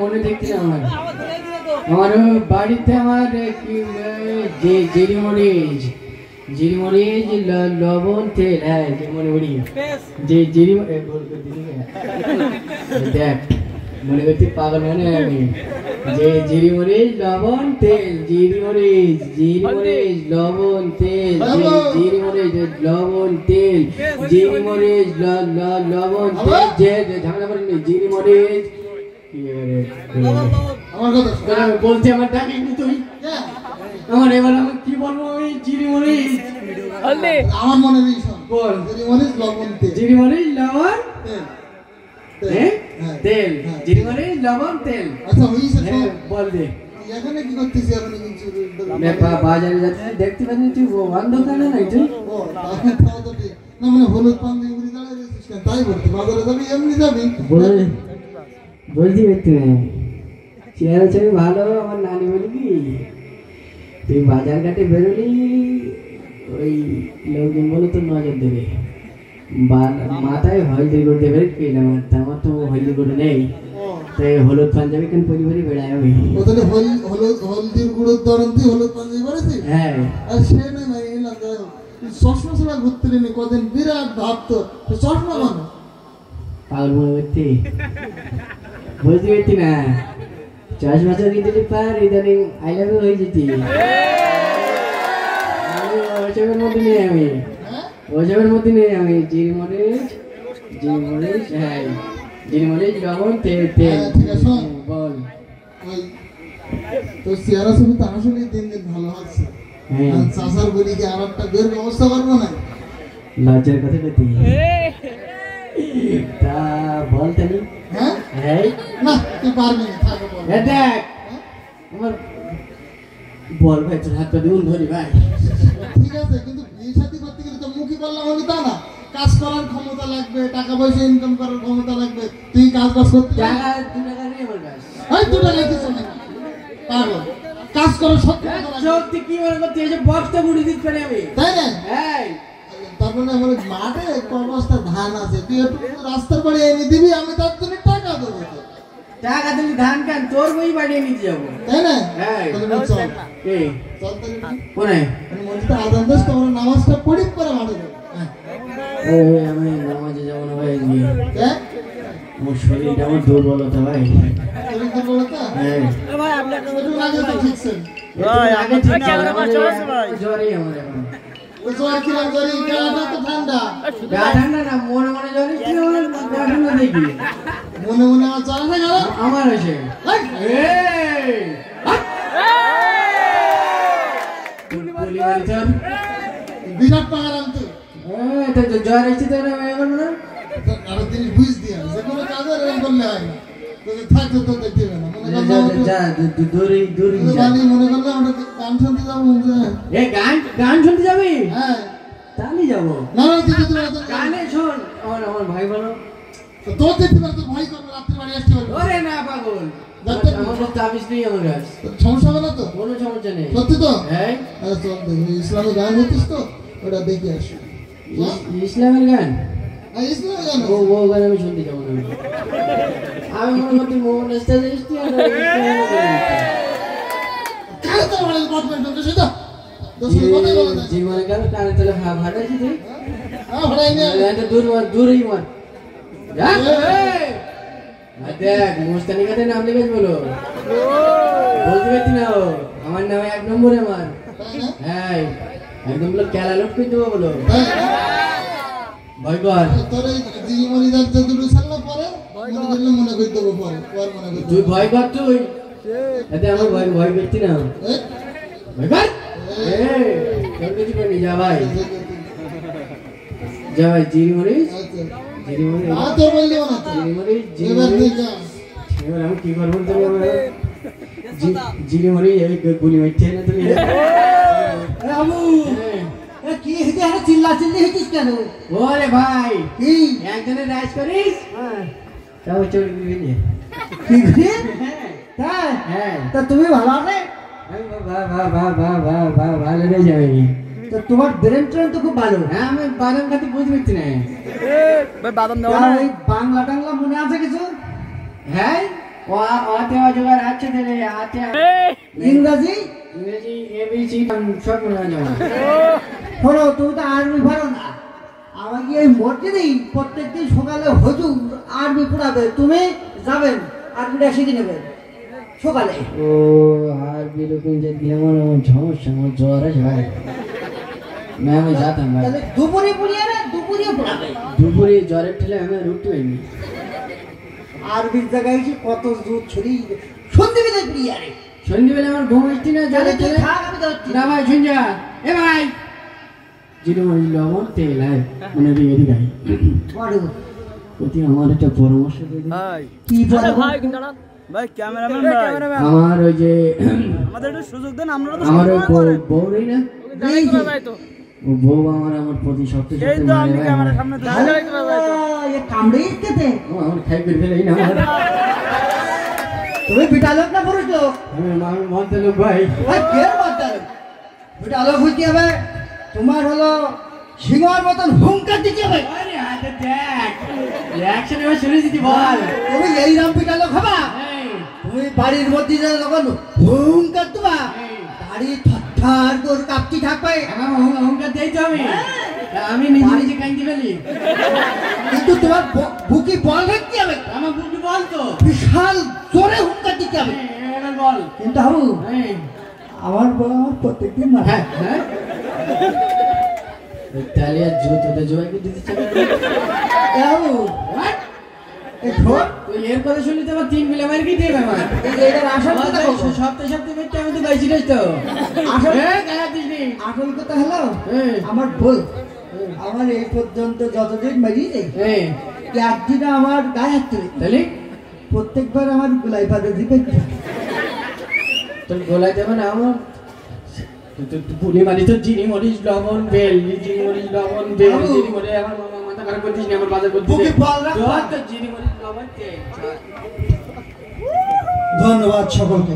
মনে দেখছি আমার বাড়িতে আমার জিরিমরিচ লবণ তেল হ্যাঁ দেখ মনে করছি পাগল মানে আমি জিরিমরিচ লবণ তেল জিরিমরিচ লবণ তেল জিরিমরিচ লবণ তেল জিরিমরিচ লবণ তেল ঝামেলা করিনি জিরিমরিচ বলছি আমার ডাকিনি তুই আমার এবার আমি কি বলবো ওই জিরিমরিচ আমার মনে নেই বল জিরিমরিচ লবণ তেল জিরিমরিচ লবণ তেল জিরিমরিচ লবণ তেল আচ্ছা হইছে বল দে এখানে কি করতেছিস এখন কিছু বাজারে যাচ্ছিস দেখতে পাচ্ছিস তুই বন্ধ কেন নাই তুই ও তাহলে খাওয়া তো ঠিক না মানে হলুদ পান্তি উড়ি দাঁড়ায় রয়েছিস কেন তাই বলতে বাজারে যাবি এমনি যাবি বলছি তুই চেহারা ছবি ভালো আমার নানি বলি কি তুই বাজার ঘাটে বেরোলি ওই লোকজন বলে তোর নজর দেবে মাথায় হলদি করে দেবে পেলাম আমার তো হলদি করে নেই তাই হলুদ পাঞ্জাবি কেন পরিবারই বেড়ায় আমি ও তাহলে হলদির গুঁড়োর দরন তুই হলুদ পাঞ্জাবি পরেছিস হ্যাঁ আর সে নয় ভাই এলাম যাই হোক চশমা ছাড়া ঘুরতে নেই কদিন বিরাট ভাবতো চশমা কেন পাগল মনে করতি বুঝতে পারতি না 10 বছর কিন্তু পার ইদানিং আই লাভ ইউ হয়ে যেতি ওসবের মধ্যে নেই আমি ওসবের মধ্যে নেই আমি জিরিমরিচ হ্যাঁ জিরিমরিচ লবণ তেল বল ওই তো চেহারা ছবি তো আসলে দিন দিন ভালো হচ্ছে চাষার বলি কি আর একটা বের ব্যবস্থা করবো না লজ্জার কথা কতি তা বল তানি হ্যাঁ না তুই পারবি না থাকো বল দেখ আমার বল ভাই তোর হাতটা দিউন ধরি ভাই ঠিক আছে কিন্তু বিয়ে শাদী করতে গেলে তো মুখই বললাম আমি তা না কাজ করার ক্ষমতা লাগবে টাকা পয়সা ইনকাম করার ক্ষমতা লাগবে তুই কাজ করতে টাকা 2 টাকা নেই আমার কাছে এই 2 টাকা কিছু না পাগল কাজ করার শক্তি কি মনে করতে এই যে বক্সটা বুড়ি দিতে পারি আমি তাই না হ্যাঁ তারপরে আমার মাঠে কর্মস্থা ধান আছে তুই একটু রাস্তার বাড়ি এনে দিবি আমি তার জন্য টাকা দেবো টাকা দিলি ধান কান তোর বই বাড়িয়ে নিতে যাবো তাই না হ্যাঁ চল কে চল তাহলে কোনে আমি মসজিদে আজান দিস তো আমরা নামাজটা পড়ি করে মাঠে যাব এই আমি নামাজে যাব না ভাই হ্যাঁ মোর শরীরটা আমার দুর্বলতা ভাই শরীর দুর্বলতা হ্যাঁ ভাই আপনি একটু আগে তো ঠিক ছিল ভাই আগে ঠিক আছে ভাই জ্বরই আমার এখন ওই জ্বর কি আর জ্বর গাটা তো ঠান্ডা গা ঠান্ডা না মনে মনে জ্বর কি আমার গা ঠান্ডা দেখি মনে মনে আমার জ্বর না গেল আমার হইছে এই বলি বলছেন বিরাট পাগলাম তুই তো জ্বর এসেছে তো না এখন না আর জিনিস বুঝ দিয়া যে কোনো কাজ এরকম করলে হয় না তোকে থাকতে তো দেখতে হবে না মনে করলে যা দূরে বালি মনে করলে আমরা গান শুনতে যাবো এ গান শুনতে যাবি হ্যাঁ তাহলে যাবো না না তুই গানে শোন আমার ভাই বলো তোর দেখতে পারতো ভয় করবে রাত্রে বাড়ি আসতে পারবে ওরে না পাগল আমার তাবিজ নেই আমার কাছে সমস্যা হবে না তো কোনো সমস্যা নেই সত্যি তো হ্যাঁ চল দেখি ইসলামের গান হতিস তো ওটা দেখে আসি ইসলামের গান ইসলামের গান ও গান আমি শুনতে যাবো না আমি মনে করছি মোহন স্টাইল আর কাল তো বলে গভর্নমেন্ট তো সেটা দোষের কথা বলে না জীবনে গান কানে তাহলে ভাড়াইছি তুই হ্যাঁ ভাড়াই নে এটা দূরই মার যা দেখ মোস্তানি কাতে নাম লিখেছ বলো বলতে পারছি না আমার নামে 1 নম্বরে আমার হ্যাঁ একদম বলো খেলা লোট করে দেবো বলো ভয় কর তোর জীবনী যার যতটুকু সাল্লা পরে মনে করে দেবো পরে মনে করে তুই ভয় কর তুই এতে আমার ভয় করছি না ভয় কর তোর কিছু করি যা ভাই জিরিমরিচ তোর বললি না এবার আমি কি করবো তুমি জিরিমরিচ এই গুলি মারছে না তুমি কি হেঁটে হাতে চিল্লা চিল্লি হেঁটিস কেন ওরে ভাই কি একজনের রাইস করিস তাও চলে গেলি কি তাই হ্যাঁ তা তুমি ভালো আছে আমি ভালো রে যাবে তো তোমার ব্রেন ট্রেন তো খুব ভালো হ্যাঁ আমি বাদাম খাতে বুঝতে পারছি না ভাই বাদাম দাও না বাংলা টাংলা মনে আছে হ্যাঁ ওতে অজগার আছে তাহলে আতে ইংরাজি ইংরেজি এবিসি সব মনে হয় না শোনো তুমি তো আর্মি পারো না আমাকে এই মসজিদেই প্রত্যেকদিন সকালে হুজুর আর্মি পড়াবে তুমি যাবেন আর্মিটা শিখে নেবেন সকালে ও আর বিরকম যে দিলে আমার সমস্যা আমার জ্বর আছে ভাই না আমি যেতাম ভাই তাহলে দুপুরে পড়িয়ে না দুপুরে পড়াবে দুপুরে জ্বরের ঠেলে আমি রুটি হইনি আরবির জায়গায় এসে কত জোর ছড়িয়ে সন্ধিবিলে পড়িয়ে আরে সন্ধ্যেবেলা আমার ঘুম হচ্ছে না জ্বরের ঠেলে না ভাই শুন যা এ ভাই জিরো লবণ তেল হয় মানে এদিকে গাই প্রতি আমার একটা পরামর্শ দিয়ে দিন। কি বলে ভাই ভাই ক্যামেরাম্যান ভাই আমার ওই যে আমাদের একটু সুযোগ দেন আমরা তো আমার ওই বউ নেই না দাঁড়াই করা যায় তো ও বউ আমার প্রতি সপ্তাহে এই তো আমি ক্যামেরার সামনে দাঁড়াই করা যায় তো এ কামড়ে দিতে ও আমার খাই করে ফেলেই না আমার তুমি বিটা লোক না পুরুষ লোক আমি মন্ত্র লোক ভাই ভাই কে বাতাল বিটা লোক হইতে হবে তোমার হলো সিংহের মতন হুঙ্কার দিতে হবে আরে হাতে দেখ রিঅ্যাকশন এবার শুনে দিতি বল তুমি এই রাম বিটা লোক হবা এই, তুমি বাড়ির মধ্যে যে যখন হুঙ্কার দিবা এই, গাড়ি থরথর করে কাঁপতে থাকবে আমার অহংকার দেই তো আমি নিজে নিজে কাঁদতে ফেলি কিন্তু তোমার বুকি বল রাখতে হবে আমার বুকে বল তো বিশাল জোরে হুঙ্কার দিতে হবে এবার বল কিন্তু হাবু এই, আমার বউ আমার প্রত্যেকদিন মারে হ্যাঁ হ্যাঁ তাহলে আর জুতোটা জোয়াই কি দিতে চাই এ হাবু What? এ ধর তুই এর কথা শুনলি তো আমার 3 মিলে মার কি দেবে আমার এটার আসল কথা বলো। সপ্তাহে সপ্তাহে বেচতে আমি তো বাইছি রেস তো আসল গালা দিস নি আসল কথা হলো হ্যাঁ। আমার বল আমার এই পর্যন্ত যতদিন মারিয়েছে এই একদিন আমার গায়ে হাত তুলে তাহলে প্রত্যেকবার আমার গুলাই পাতে দিবে তোর গলায় দেবে না আমার পুরি মারি তো চিনি মরিচ লবণ বেল চিনি মরিচ লবণ বেল বাবু। চিনি মরিচ আমার মাথা খারাপ করতিস না আমার বাজার করতে বুকে বল রাখ। তো চিনি মরিচ লবণ তেল ধন্যবাদ সকলকে